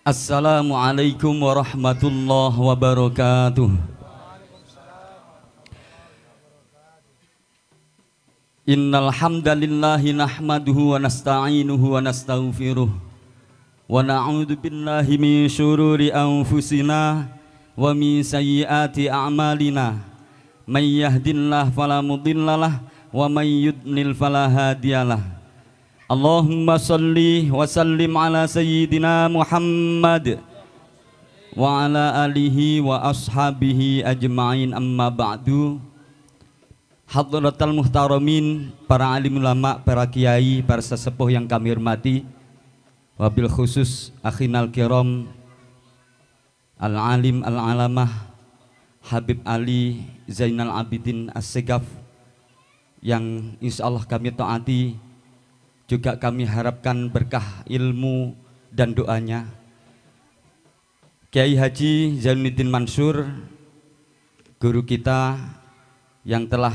Assalamualaikum warahmatullahi wabarakatuh. Innal hamdalillahi nahmaduhu wa nasta'inuhu wa nastaghfiruh wa na'udzu billahi min syururi anfusina wa min sayyiati a'malina. May yahdihillahu fala mudhillalah wa may yudlil fala hadiyalah. Allahumma salli wa sallim ala sayyidina Muhammad wa ala alihi wa ashabihi ajma'in, amma ba'du. Hadratal muhtaramin, para alim ulama, para kiai, para sesepuh yang kami hormati, wabil khusus akhinal kiram al-alim al-alamah Habib Ali Zainal Abidin As-Segaf yang insyaallah kami taati, juga kami harapkan berkah ilmu dan doanya. Kiai Haji Zainuddin Mansur, guru kita yang telah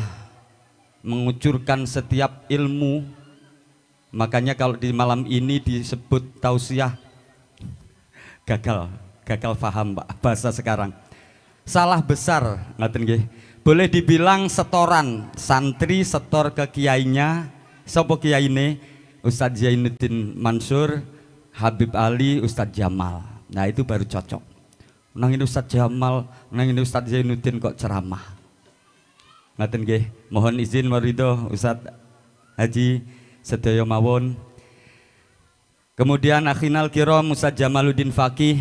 mengucurkan setiap ilmu. Makanya kalau di malam ini disebut tausiah, gagal paham Pak bahasa sekarang. Salah besar, ngaten nggih. Boleh dibilang setoran, santri setor ke kiainya. Sapa kiyaine? Ustadz Zainuddin Mansur, Habib Ali, Ustadz Jamal. Nah itu baru cocok. Nangin Ustadz Jamal, nangin Ustadz Zainuddin kok ceramah. Ngaten nggih, mohon izin waridho Ustadz Haji sedaya mawon. Kemudian akhinal kiram Ustadz Jamaluddin Fakih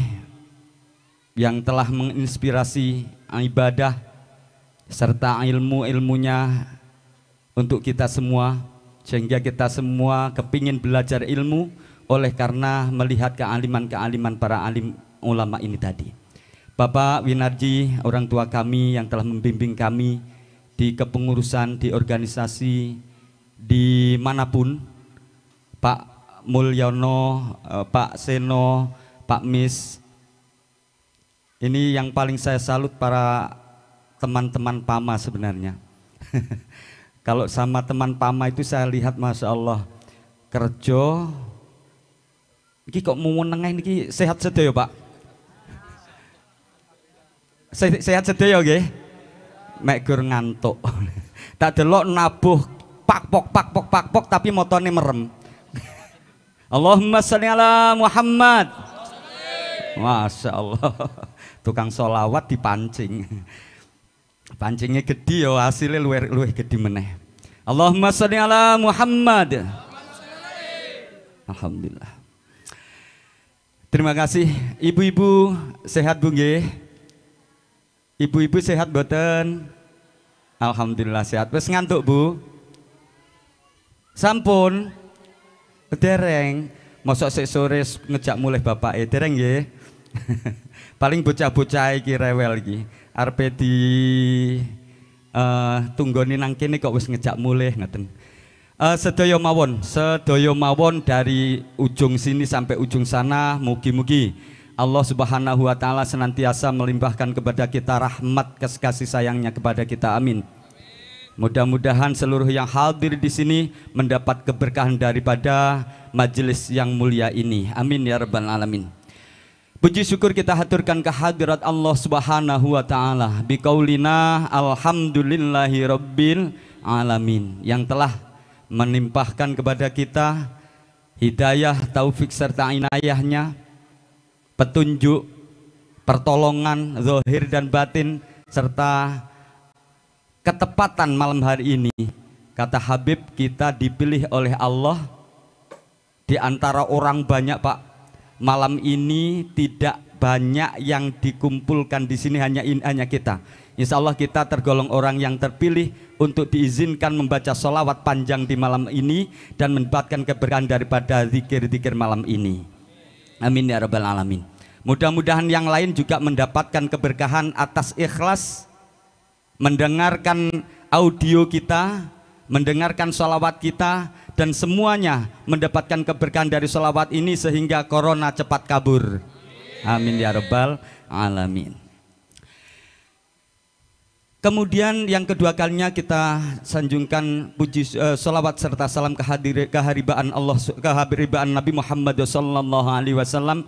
yang telah menginspirasi ibadah serta ilmu-ilmunya untuk kita semua, sehingga kita semua kepingin belajar ilmu oleh karena melihat kealiman-kealiman para alim ulama ini tadi. Bapak Winarji, orang tua kami yang telah membimbing kami di kepengurusan, di organisasi, dimanapun, Pak Mulyono, Pak Seno, Pak Mis, ini yang paling saya salut para teman-teman PAMA sebenarnya. Kalau sama teman PAMA itu saya lihat Masya Allah kerja ini kok mau nengah ini sehat sedaya Pak? Sehat sedaya nggih? Mek gur ngantuk. Tak delok nabuh pakpok tapi motone merem. Allahumma sholli ala Muhammad. Masya Allah. Tukang sholawat dipancing. Pancingnya gede ya, hasilnya luwih gede meneh. Allahumma sholli ala Muhammad. Alhamdulillah. Terima kasih. Ibu-ibu sehat Bu nggih? Ibu-ibu sehat mboten? Alhamdulillah sehat. Wis ngantuk Bu? Sampun? Dereng. Mosok sik sore ngejak mulih bapake dereng nggih? Paling bocah-bocah iki rewel iki. Arepe di tunggoni nang kene kok wis ngejak mulih ngeten. Sedaya mawon dari ujung sini sampai ujung sana, mugi-mugi Allah Subhanahu wa taala senantiasa melimpahkan kepada kita rahmat kasih sayangnya kepada kita. Amin. Mudah-mudahan seluruh yang hadir di sini mendapat keberkahan daripada majelis yang mulia ini. Amin ya rabbal alamin. Puji syukur kita haturkan kehadirat Allah Subhanahu wa taala biqaulina alhamdulillahi rabbil alamin, yang telah menimpahkan kepada kita hidayah, taufik serta inayahnya, petunjuk, pertolongan zahir dan batin serta ketepatan malam hari ini. Kata Habib, kita dipilih oleh Allah di antara orang banyak Pak. Malam ini tidak banyak yang dikumpulkan di sini, hanya kita. Insya Allah kita tergolong orang yang terpilih untuk diizinkan membaca sholawat panjang di malam ini dan mendapatkan keberkahan daripada zikir-zikir malam ini. Amin ya rabbal alamin. Mudah-mudahan yang lain juga mendapatkan keberkahan atas ikhlas mendengarkan audio kita, mendengarkan sholawat kita, dan semuanya mendapatkan keberkahan dari sholawat ini sehingga corona cepat kabur. Amin ya rabbal alamin. Kemudian yang kedua kalinya kita sanjungkan puji sholawat serta salam keharibaan Allah, keharibaan Nabi Muhammad sallallahu alaihi wasallam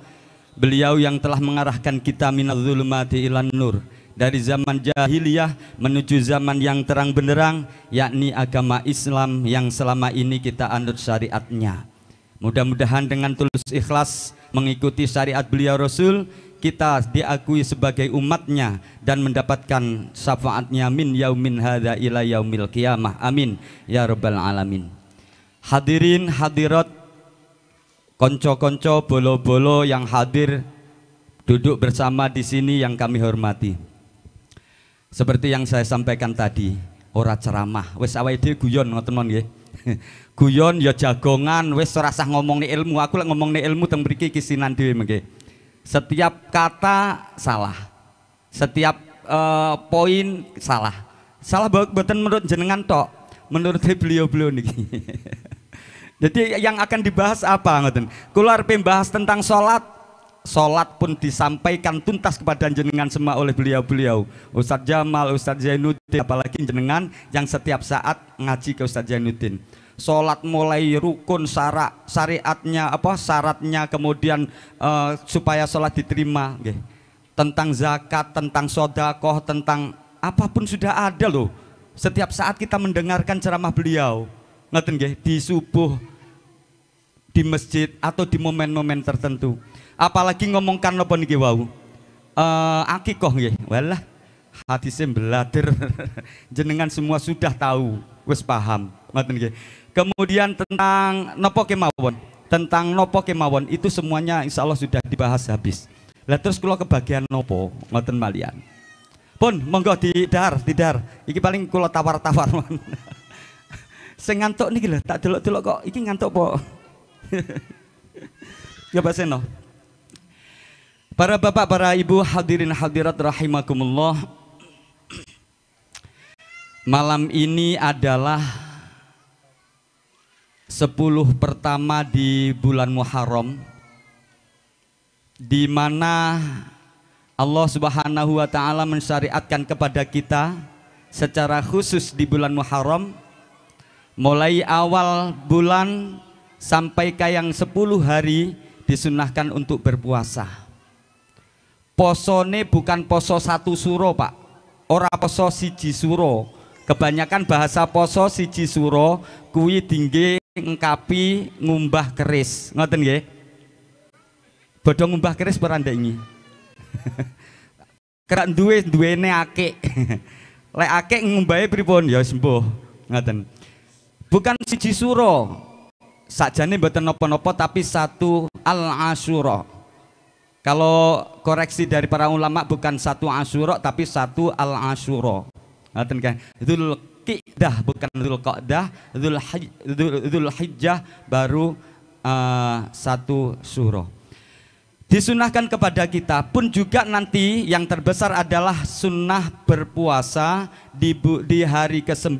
Beliau yang telah mengarahkan kita minadz-zulumati ilan nur, dari zaman jahiliyah menuju zaman yang terang benderang, yakni agama Islam yang selama ini kita anut syariatnya. Mudah-mudahan dengan tulus ikhlas mengikuti syariat beliau Rasul, kita diakui sebagai umatnya dan mendapatkan syafaatnya min yaumin hadza ila yaumil qiyamah. Amin ya rabbal alamin. Hadirin hadirat, konco-konco bolo-bolo yang hadir duduk bersama di sini yang kami hormati. Seperti yang saya sampaikan tadi, ora ceramah, wis awake dhewe guyon ngoten mon nggih. Guyon ya jagongan, wis ora usah ngomongne ilmu. Aku lek ngomongne ilmu teng mriki kisinan dhewe mengke. Setiap kata salah. Setiap poin salah. Salah mboten menurut jenengan tok, menurut beliau-beliau niki. Jadi yang akan dibahas apa ngoten? Kula arep bahas tentang salat. Salat pun disampaikan tuntas kepada jenengan semua oleh beliau-beliau. Ustadz Jamal, Ustadz Zainuddin, apalagi jenengan yang setiap saat ngaji ke Ustadz Zainuddin. Salat mulai rukun, syariatnya apa, syaratnya, kemudian supaya salat diterima, nggih. Tentang zakat, tentang sedekah, tentang apapun sudah ada loh. Setiap saat kita mendengarkan ceramah beliau. Ngoten nggih, di subuh, di masjid atau di momen-momen tertentu. Apalagi ngomongkan napa niki wau? Akikoh nggih. Walah, hadise mblader. Jenengan semua sudah tahu, wis paham. Ngoten nggih. Kemudian tentang nopo kemawon, tentang nopo kemawon itu semuanya insya Allah sudah dibahas habis. Lah terus kula kebagian nopo ngoten malian. Pun monggo didahar. Iki paling kula tawar-tawar. Sing ngantuk niki lho, tak delok-delok kok iki ngantuk po. Ya Pak Seno. Para bapak, para ibu, hadirin hadirat rahimakumullah. Malam ini adalah 10 pertama di bulan Muharram, di mana Allah Subhanahu wa taala mensyariatkan kepada kita secara khusus di bulan Muharram, mulai awal bulan sampai ke yang 10 hari disunahkan untuk berpuasa. Posone bukan poso 1 suro Pak, ora poso 1 suro. Kebanyakan bahasa poso 1 suro kuwi dingge ngkapi ngumbah keris, ngoten nggih. Bodho ngumbah keris peranda ini. Kerak duwene akik. Lek akik ngumbahe pripun ya sembuh, ngoten. Bukan 1 suro. Sakjane mboten napa-napa tapi 1 al-asyura. Kalau koreksi dari para ulama bukan 1 Asyura tapi 1 al-asyura. Ngoten kan. Dzul Qidah bukan Dzul Qa'dah, Dzul Hijjah baru 1 Syura. Disunahkan kepada kita pun juga nanti yang terbesar adalah sunnah berpuasa di hari ke-9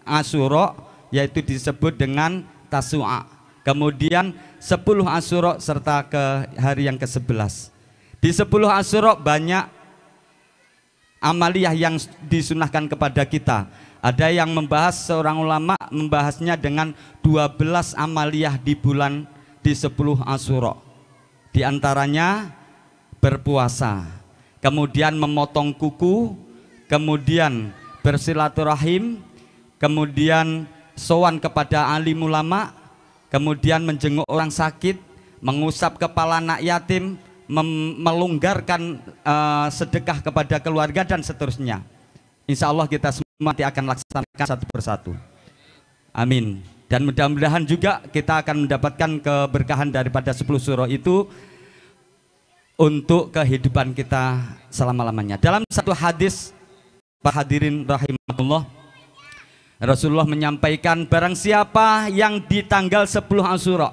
Asyura, yaitu disebut dengan Tasu'a. Kemudian 10 Asyura serta ke hari yang ke-11. Di 10 Asyura banyak amaliyah yang disunahkan kepada kita. Ada yang membahas, seorang ulama membahasnya dengan 12 amaliyah di 10 Asyura. Di antaranya berpuasa, kemudian memotong kuku, kemudian bersilaturahim, kemudian sowan kepada alim ulama, kemudian menjenguk orang sakit, mengusap kepala anak yatim, melonggarkan sedekah kepada keluarga dan seterusnya. Insya Allah kita semua nanti akan laksanakan satu persatu. Amin. Dan mudah-mudahan juga kita akan mendapatkan keberkahan daripada 10 surah itu untuk kehidupan kita selama-lamanya. Dalam satu hadis, para hadirin rahimahullah, Rasulullah menyampaikan, barang siapa yang di tanggal 10 Asyura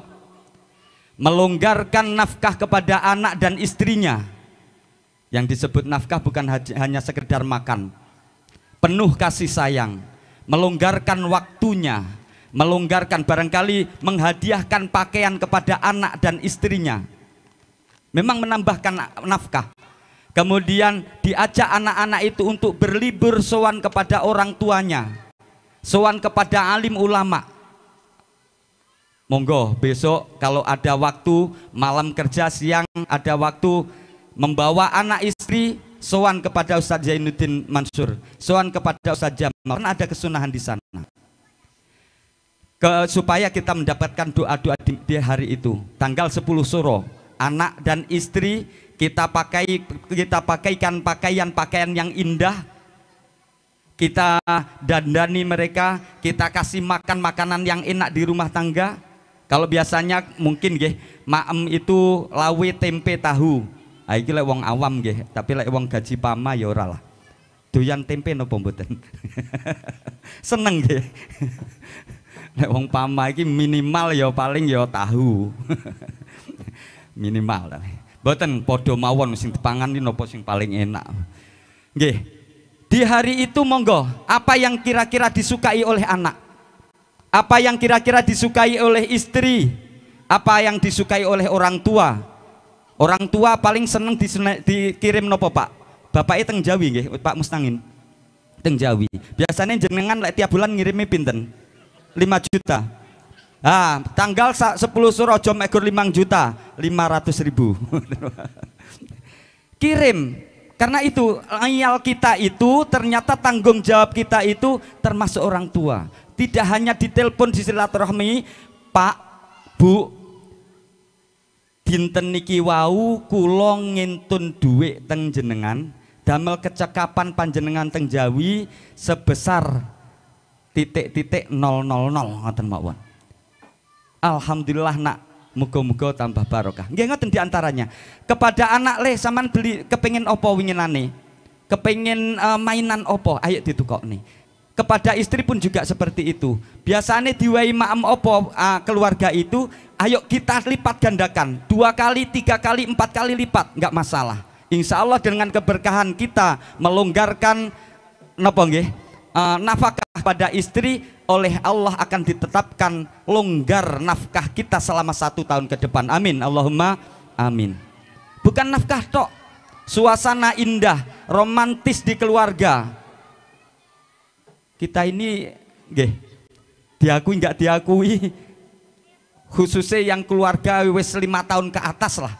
melonggarkan nafkah kepada anak dan istrinya. Yang disebut nafkah bukan hanya sekedar makan, penuh kasih sayang, melonggarkan waktunya, melonggarkan, barangkali menghadiahkan pakaian kepada anak dan istrinya, memang menambahkan nafkah. Kemudian diajak anak-anak itu untuk berlibur sowan kepada orang tuanya, sowan kepada alim ulama. Monggo besok kalau ada waktu, malam kerja, siang ada waktu membawa anak istri sowan kepada Ustadz Zainuddin Mansur, sowan kepada Ustadz Jamal, karena ada kesunahan di sana. Supaya kita mendapatkan doa-doa di hari itu, tanggal 10 Suro, anak dan istri kita pakaikan pakaian yang indah, kita dandani mereka, kita kasih makan makanan yang enak di rumah tangga. Kalau biasanya mungkin nggih, maem itu lawe tempe tahu. Ah iki lek wong awam nggih, tapi lek wong gaji pama ya ora lah. Doyan tempe napa mboten? Seneng nggih. Lek wong pama iki minimal ya paling ya tahu. Minimal. Mboten padha mawon sing dipangan iki napa sing paling enak. Nggih. Di hari itu monggo, apa yang kira-kira disukai oleh anak? Apa yang kira-kira disukai oleh istri? Apa yang disukai oleh orang tua? Orang tua paling seneng dikirim nopo Pak? Bapaknya teng Jawi nggih, Pak Mustangin. Teng Jawi. Biasanya jenengan lek tiap bulan ngirimi pinten? 5 juta. Ah, tanggal 10 Suro aja mekur 5 juta, 500.000. Kirim. Karena itu ayal kita itu ternyata tanggung jawab kita itu termasuk orang tua. Tidak hanya ditelepon di silaturahmi, Pak, Bu, dinten niki wau kula ngintun dhuwit teng jenengan, damel kecekapan panjenengan teng Jawi sebesar titik-titik 000 ngoten mawon. Alhamdulillah nak, muga-muga tambah barokah. Nggih ngoten diantaranya. Kepada anak le sampean beli kepengin apa winginane? Kepengin mainan apa? Ayo ditukokne. Kepada istri pun juga seperti itu. Biasanya diwai maem opo keluarga itu, ayo kita lipat gandakan 2 kali, 3 kali, 4 kali lipat, nggak masalah. Insya Allah dengan keberkahan kita melonggarkan napa nggih, nafkah pada istri, oleh Allah akan ditetapkan longgar nafkah kita selama 1 tahun ke depan. Amin, Allahumma amin. Bukan nafkah tok, suasana indah, romantis di keluarga. Kita ini nggih, diakui nggak diakui, khususnya yang keluarga wis 5 tahun ke atas lah,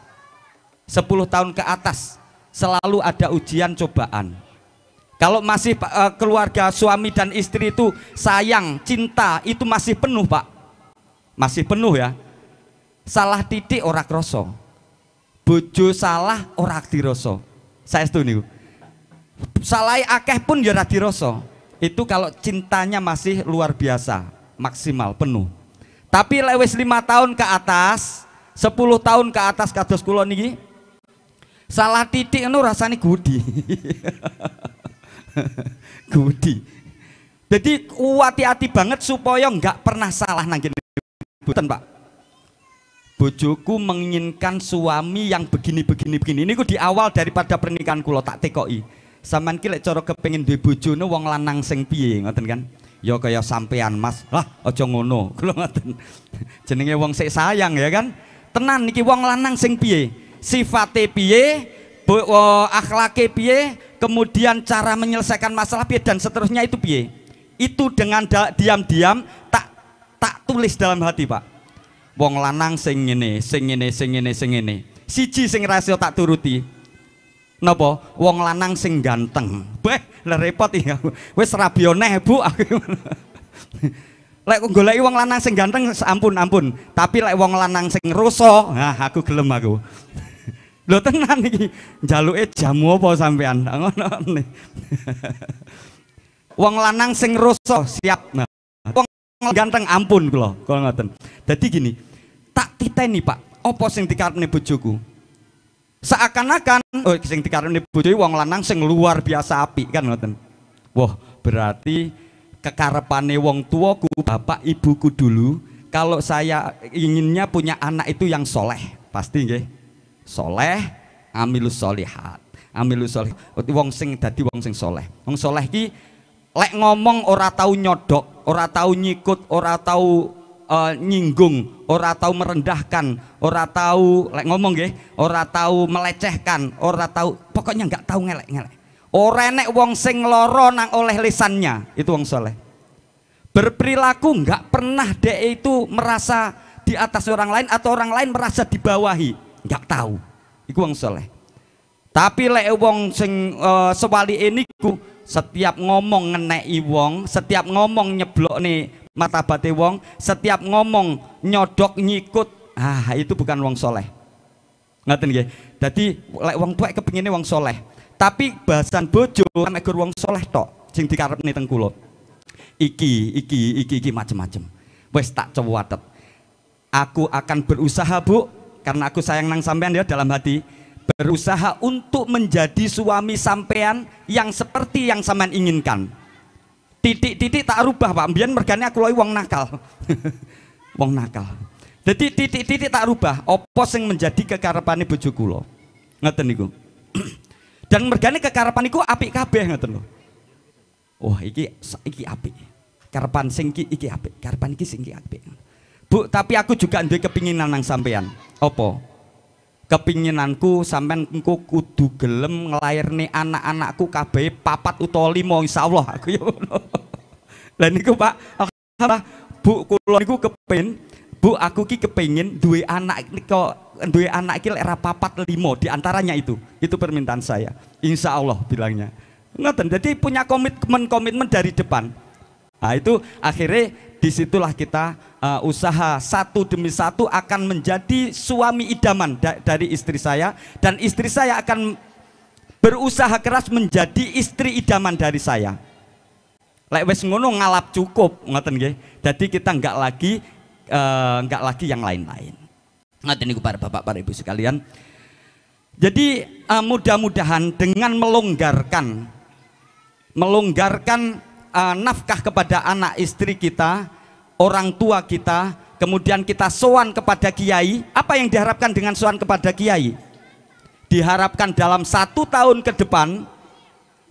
10 tahun ke atas, selalu ada ujian cobaan. Kalau masih keluarga suami dan istri itu sayang, cinta, itu masih penuh Pak, masih penuh ya. Salah titik ora kroso, bojo salah ora diroso. Saya setuju. Salah akeh pun ya ora diroso. Itu kalau cintanya masih luar biasa, maksimal, penuh. Tapi lewes 5 tahun ke atas, 10 tahun ke atas kados kula niki, salah titik itu rasanya gudi. Gudi. Jadi hati-hati banget supaya nggak pernah salah nang kene. Boten Pak. Bojoku menginginkan suami yang begini. Ini ku di awal daripada pernikahan kula tak tekoki. Sampeyan ki lek cara kepengin duwe bojone wong lanang sing piye ngoten kan? Ya kaya sampean Mas. Lah aja ngono. Kula ngoten. Jenenge wong sik sayang ya kan? Tenan niki wong lanang sing piye? Sifate piye? Akhlake piye? Kemudian cara menyelesaikan masalah piye dan seterusnya itu piye? Itu dengan diam-diam tak tulis dalam hati, Pak. Wong lanang sing ngene. Siji sing rasio tak turuti. Napa? Wong lanang sing ganteng. Beh, lah repot ya. Wis rabi neh, Bu. Lek goleki wong lanang sing ganteng ampun. Tapi lek wong lanang sing roso, nah aku gelem aku. Lho tenan iki. Njaluke jamu apa sampean? Ngono. Wong lanang sing roso siap. Nah, wong ganteng ampun kula ngoten. Dadi gini, tak titeni Pak, apa sing dikarepne bojoku? Seakan-akan sing dikarepne bojoe wong lanang sing luar biasa apik kan ngoten. Wah, berarti kekarepane wong tuaku, bapak ibuku dulu, kalau saya inginnya punya anak itu yang soleh, pasti nggih. Soleh, amilus solihat. Amilus solih. Wong sing dadi wong sing soleh. Wong soleh ki lek ngomong ora tahu nyodok, ora tahu nyikut, ora tahu nyinggung, ora tahu merendahkan, ora tahu lek ngomong nggih, ora tahu melecehkan, ora tahu, pokoknya nggak tahu ngelek-ngelek. Ora enek wong sing loro nang oleh lisannya, itu wong soleh. Berperilaku nggak pernah dia itu merasa di atas orang lain atau orang lain merasa dibawahi, nggak tahu. iku wong soleh. Tapi lek wong sing sewalike niku setiap ngomong ngeneki wong, setiap ngomong nyeblokne martabate wong, setiap ngomong nyodok nyikut, itu bukan wong soleh. Ngaten nggih. Dadi lek wong tuwek kepingine wong soleh. Tapi bahasan bojo mek gur wong soleh tok sing dikarepne teng kula. Iki macem-macem. Wis tak cuwatet. Aku akan berusaha, Bu, karena aku sayang nang sampean ya dalam hati. Berusaha untuk menjadi suami sampean yang seperti yang sampean inginkan. Titik-titik tak rubah, Pak. Mbiyen mergane aku lho wong nakal. Wong nakal. Jadi titik-titik tak rubah. Apa sing menjadi kekarepane bojo kula? Ngoten niku. Dan mergane kekarepan iku apik kabeh ngoten lho. Wah, iki apik. Karepan sing iki apik. Karepan iki sing apik. Bu, tapi aku juga duwe kepinginan nang sampean. Apa? Kepinginanku sampean engko kudu gelem nglairne anak-anakku kabeh 4 utawa 5 insyaallah aku ya ngono. Lah niku Pak, Bu kula niku kepengin, Bu aku ki kepengin duwe anak iki lek ra 4 5 di antaranya itu permintaan saya. Insyaallah bilangnya. Ngoten, jadi punya komitmen dari depan. Nah itu akhirnya disitulah kita usaha satu demi satu akan menjadi suami idaman dari istri saya, dan istri saya akan berusaha keras menjadi istri idaman dari saya. Lek wis ngono ngalap cukup, ngoten nggih. Jadi kita enggak lagi yang lain-lain. Ngoten niku para bapak, para ibu sekalian. Jadi mudah-mudahan dengan melonggarkan nafkah kepada anak istri kita, orang tua kita, kemudian kita sowan kepada kiai. Apa yang diharapkan dengan sowan kepada kiai? Diharapkan dalam 1 tahun ke depan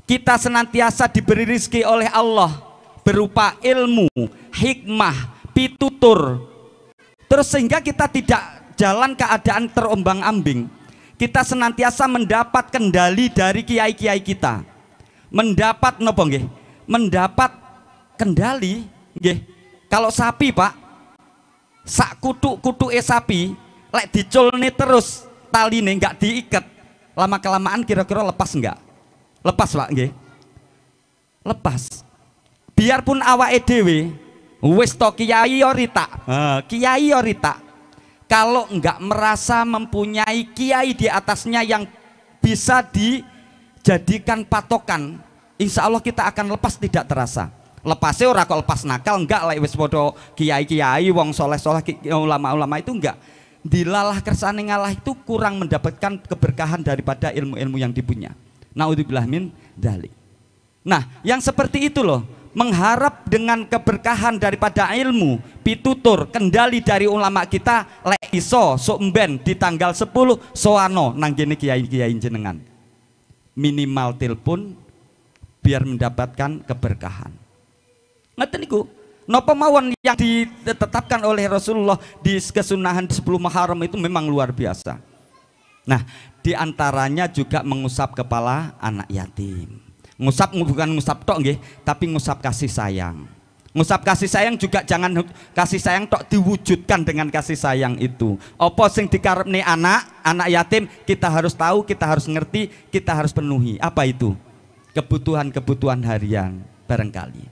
kita senantiasa diberi rezeki oleh Allah berupa ilmu, hikmah, pitutur, terus sehingga kita tidak jalan keadaan terombang-ambing. Kita senantiasa mendapat kendali dari kiai-kiai kita, mendapat nopo nggih? Mendapat kendali nggih. Kalau sapi Pak, sak kutuk-kutuke sapi lek diculne terus taline enggak diikat, lama kelamaan kira-kira lepas enggak? Lepas Pak nggih. Lepas. Biarpun awake dhewe wis to kiai orita. Kiai orita. Kalau enggak merasa mempunyai kiai di atasnya yang bisa dijadikan patokan, insya Allah kita akan lepas tidak terasa. Lepasnya ora kok lepas nakal, enggak lah wis podo kiai-kiai wong soleh-soleh ulama-ulama itu enggak. Dilalah kersane ngalah itu kurang mendapatkan keberkahan daripada ilmu-ilmu yang dipunya. Naudzubillah min dzalik. Nah, yang seperti itu loh, mengharap dengan keberkahan daripada ilmu, pitutur, kendali dari ulama kita, lek iso sok mben di tanggal 10 soano nang kene kiai-kiai jenengan. Minimal telepon biar mendapatkan keberkahan. Ngeten niku, napa mawon yang ditetapkan oleh Rasulullah di kesunahan 10 Muharram itu memang luar biasa. Nah, diantaranya juga mengusap kepala anak yatim. Ngusap bukan ngusap tok nggih, tapi ngusap kasih sayang. Ngusap kasih sayang juga jangan kasih sayang tok diwujudkan dengan kasih sayang itu. Apa sing dikarepne anak yatim, kita harus tahu, kita harus ngerti, kita harus penuhi. Apa itu? Kebutuhan-kebutuhan harian barangkali.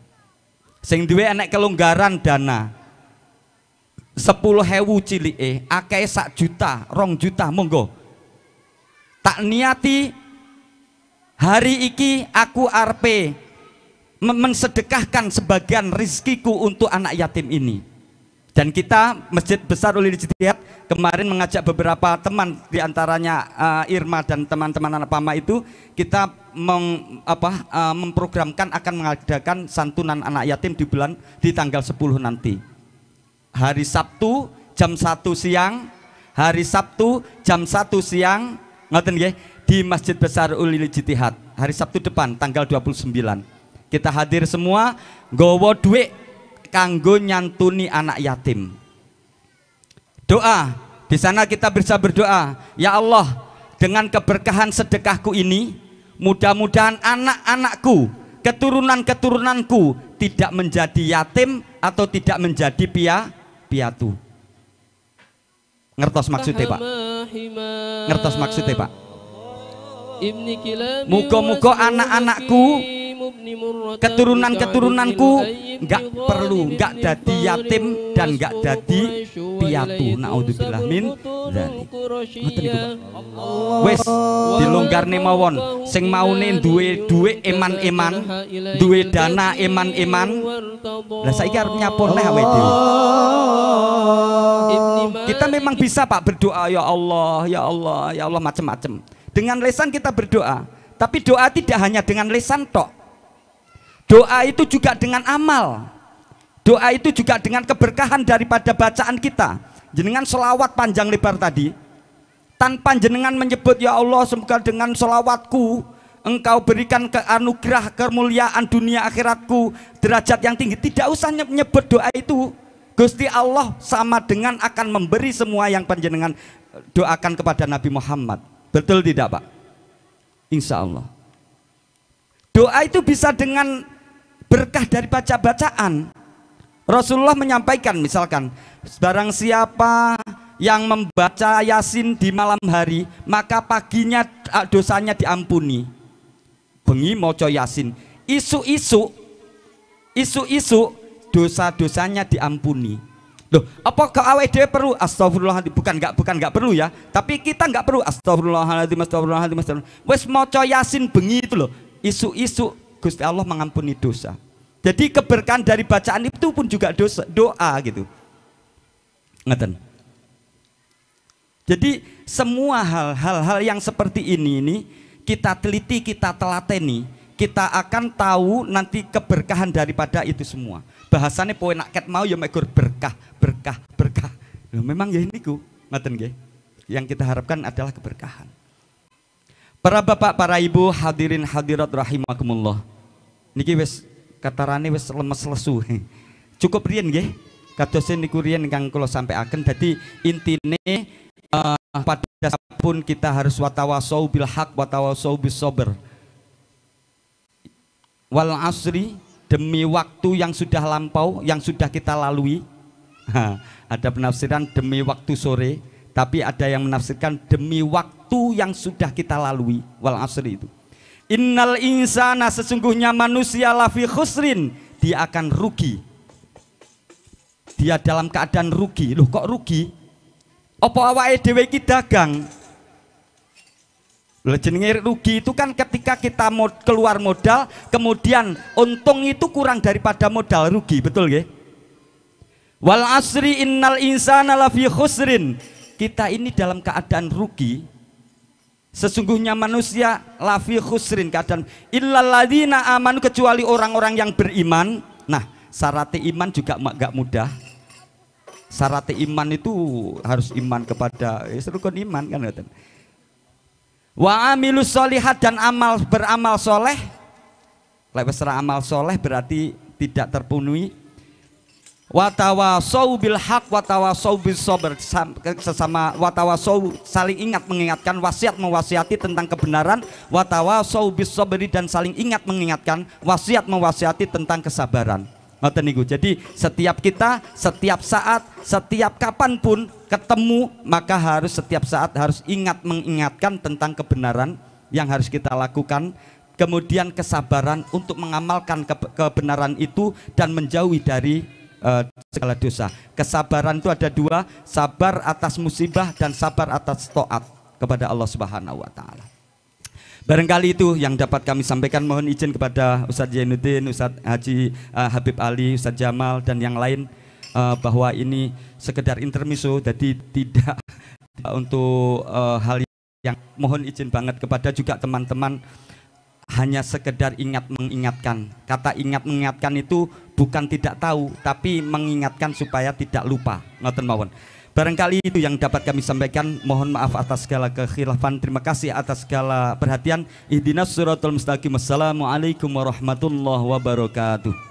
Sing duwe enek kelonggaran dana 10.000 cilike, akeh 1 juta, 2 juta, monggo. Tak niati hari iki aku arpe mensedekahkan sebagian rizkiku untuk anak yatim ini. Dan kita Masjid Besar Ulil Ijtihad kemarin mengajak beberapa teman, diantaranya Irma dan teman-teman anak Pama itu, kita memprogramkan akan mengadakan santunan anak yatim di tanggal 10 nanti. Hari Sabtu jam 1 siang, hari Sabtu jam 1 siang, ngoten nggih, di Masjid Besar Ulil Ijtihad. Hari Sabtu depan tanggal 29. Kita hadir semua, nggawa dhuwit kanggo nyantuni anak yatim. Doa, di sana kita bisa berdoa, ya Allah, dengan keberkahan sedekahku ini, mudah-mudahan anak-anakku, keturunan-keturunanku tidak menjadi yatim atau tidak menjadi piatu. Ngertos maksudnya Pak? Ngertos maksudnya Pak? Muga-muga anak-anakku, keturunan-keturunanku nggak perlu, nggak jadi yatim dan nggak jadi piatu. Naudzubillah min dzalik. Ngoten niku Pak. Wis dilonggarne mawon. Sing maune duwe eman-eman, duwe dana eman-eman. Lah saiki arep nyapon neh awake dhewe. Kita memang bisa Pak berdoa, ya Allah, ya Allah, ya Allah, macam-macam. Dengan lisan kita berdoa, tapi doa tidak hanya dengan lisan tok. Doa itu juga dengan amal. Doa itu juga dengan keberkahan daripada bacaan kita. Jenengan selawat panjang lebar tadi, tanpa jenengan menyebut ya Allah semoga dengan selawatku Engkau berikan anugerah kemuliaan dunia akhiratku, derajat yang tinggi. Tidak usah menyebut doa itu. Gusti Allah sama dengan akan memberi semua yang panjenengan doakan kepada Nabi Muhammad. Betul tidak Pak? Insya Allah. Doa itu bisa dengan berkah dari baca-bacaan. Rasulullah menyampaikan misalkan, barang siapa yang membaca Yasin di malam hari, maka paginya dosanya diampuni. Bengi maca Yasin, isu-isu dosa-dosanya diampuni. Loh, apa kau awake dhewe perlu astagfirullahaladzim? Bukan nggak perlu ya, tapi kita nggak perlu astagfirullahaladzim. Wes maca Yasin bengi itu loh, isu-isu Gusti Allah mengampuni dosa. Jadi keberkahan dari bacaan itu pun juga doa gitu. Ngeten. Jadi semua hal-hal yang seperti ini kita teliti, kita telateni, kita akan tahu nanti keberkahan daripada itu semua. Bahasanya poe nak ket mau ya mekur berkah. Loh, memang ya niku, ngoten nggih. Yang kita harapkan adalah keberkahan. Para bapak, para ibu, hadirin hadirat rahimakumullah. Niki wis katarane wis lemes lesu. Cukup riyen nggih. Kados niku riyen ingkang kula sampaiaken. Dadi intine pada pun kita harus watawasau bil haq watawasau bis sabr. Wal asri, demi waktu yang sudah lampau, yang sudah kita lalui. Ada penafsiran demi waktu sore, tapi ada yang menafsirkan demi waktu yang sudah kita lalui. Wal asri itu, innal insana, sesungguhnya manusia lafi khusrin, dia akan rugi. Dia dalam keadaan rugi. Loh kok rugi? Apa awake dhewe iki dagang? Loh, jenenge rugi itu kan ketika kita keluar modal, kemudian untung itu kurang daripada modal, rugi, betul nggih? Wal asri innal insana lafi khusrin. Kita ini dalam keadaan rugi. Sesungguhnya manusia lafi khusrin, keadaan illal ladzina amanu, kecuali orang-orang yang beriman. Nah, syarat iman juga enggak mudah. Syarat iman itu harus iman kepada rukun iman kan ngoten. Wa amilus sholihat, dan beramal soleh. Lek wis amal soleh berarti tidak terpenuhi. Watawasau bil haq watawasau bis sabr, sesama watawasau saling ingat mengingatkan, wasiat mewasiati tentang kebenaran, watawasau bis sabri, dan saling ingat mengingatkan, wasiat mewasiati tentang kesabaran. Ngoten niku. Jadi setiap kita, setiap saat, setiap kapanpun ketemu, maka harus setiap saat harus ingat mengingatkan tentang kebenaran yang harus kita lakukan, kemudian kesabaran untuk mengamalkan kebenaran itu dan menjauhi dari segala dosa. Kesabaran itu ada dua, sabar atas musibah dan sabar atas taat kepada Allah Subhanahu wa taala. Barangkali itu yang dapat kami sampaikan. Mohon izin kepada Ustadz Zainuddin, Ustadz Haji Habib Ali, Ustadz Jamal dan yang lain bahwa ini sekedar intermezzo, jadi tidak untuk hal yang mohon izin banget kepada juga teman-teman, hanya sekedar ingat mengingatkan. Kata ingat mengingatkan itu bukan tidak tahu, tapi mengingatkan supaya tidak lupa. Ngoten mawon. Barangkali itu yang dapat kami sampaikan. Mohon maaf atas segala kekhilafan. Terima kasih atas segala perhatian. Ihdinas siratal mustaqim. Assalamualaikum warahmatullahi wabarakatuh.